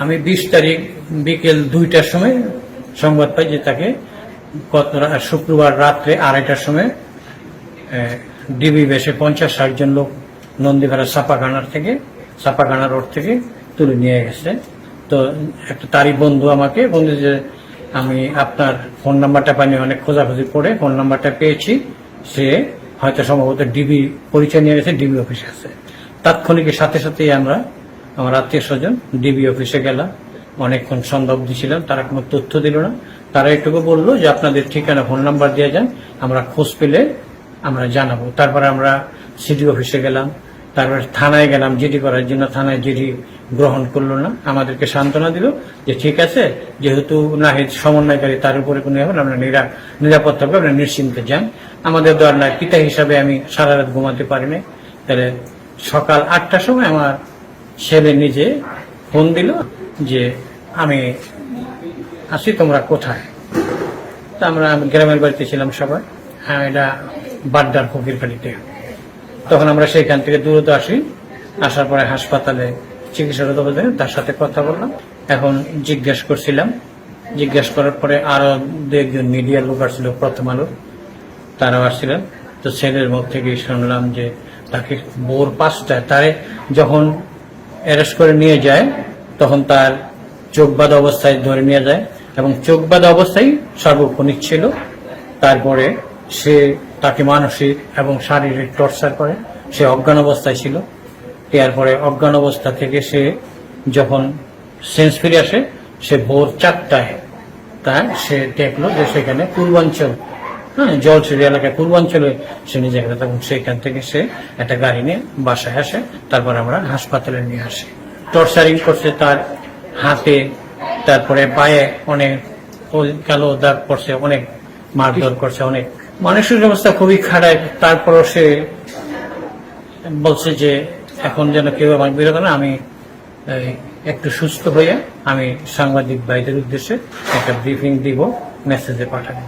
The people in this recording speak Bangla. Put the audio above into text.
আমি 20 তারিখ বিকেল 2টার সময় সংবাদ পাই যে তাকে শুক্রবার রাত্রে 2:30টার সময় ডিবি বেশে 50-60 জন লোক নন্দীপাড়া ছাপাখানা রোড থেকে তুলে নিয়ে গেছে। তো একটা তারই বন্ধু আমাকে বলছে যে আমি আপনার ফোন নাম্বারটা পাইনি, অনেক খোঁজাখুঁজি করে ফোন নাম্বারটা পেয়েছি, সে হয়তো সম্ভবত ডিবি পরিচয় নিয়ে গেছে, ডিবি অফিসে আছে। তাৎক্ষণিক সাথে সাথেই আমার আত্মীয় স্বজন ডিবি অফিসে গেলাম। অনেকক্ষণ সন্ধ্যা অবধি ছিলাম, তারা কোনো তথ্য দিল না। তারা একটুকু বললো যে আপনাদের ঠিকানা ফোন নাম্বার দিয়ে যান, আমরা খোঁজ পেলে আমরা জানাবো। তারপরে আমরা সিডি অফিসে গেলাম, তারপরে থানায় গেলাম জিডি করার জন্য। থানায় জিডি গ্রহণ করলো না, আমাদেরকে সান্ত্বনা দিল যে ঠিক আছে, যেহেতু নাহিদ সমন্বয়কারী, তার উপরে কোনো আমরা নিরাপদ থাকবে, আমরা নিশ্চিন্তে যান। আমাদের দর নয়, পিতা হিসাবে আমি সারা রাত ঘুমাতে পারিনি। তাহলে সকাল 8টার সময় আমার ছেলে নিজে ফোন দিল যে আমি আসি, তোমরা কোথায়? তা আমরা গ্রামের বাড়িতে ছিলাম সবাই, এটা বাড্ডার ফকিরখালিতে। তখন আমরা সেইখান থেকে দ্রুত আসি, আসার পরে হাসপাতালে চিকিৎসারত অবস্থায় তার সাথে কথা বললাম। এখন জিজ্ঞেস করার পরে আরো 2-1জন মিডিয়ার লোক আসছিল, প্রথম আলো, তারাও আসছিলেন। তো ছেলের মুখ থেকে শুনলাম যে তাকে ভোর 5টায় তারে যখন অ্যারেস্ট করে নিয়ে যায়, তখন তার চোখ বাঁধা অবস্থায় ধরে নিয়ে যায় এবং চোখ বাঁধা অবস্থায় সার্বক্ষণিক ছিল। তারপরে তাকে মানসিক এবং শারীরিক টর্চার করে, সে অজ্ঞান অবস্থায় ছিল। এরপরে অজ্ঞান অবস্থা থেকে সে যখন সেন্স ফিরে আসে, সে ভোর 4টায় সে দেখলো যে সেখানে পূর্বাঞ্চল, জলছড়ি এলাকায় পূর্বাঞ্চলে সে নিজে গেল। তখন সেখান থেকে সে একটা গাড়ি নিয়ে বাসায় আসে। তারপর আমরা হাসপাতালে নিয়ে আসি। টর্চারিং করছে তার হাতে, তারপরে পায়ে অনেক কালো দাগ পড়ছে, অনেক মারধর করছে, অনেক মানসিক অবস্থা খুবই খারাপ। তারপরও সে বলছে যে এখন যেন কেউ আমার বিরোধ না, আমি একটু সুস্থ হয়ে আমি সাংবাদিক ভাইদের উদ্দেশ্যে একটা ব্রিফিং দিব, মেসেজে পাঠাবো।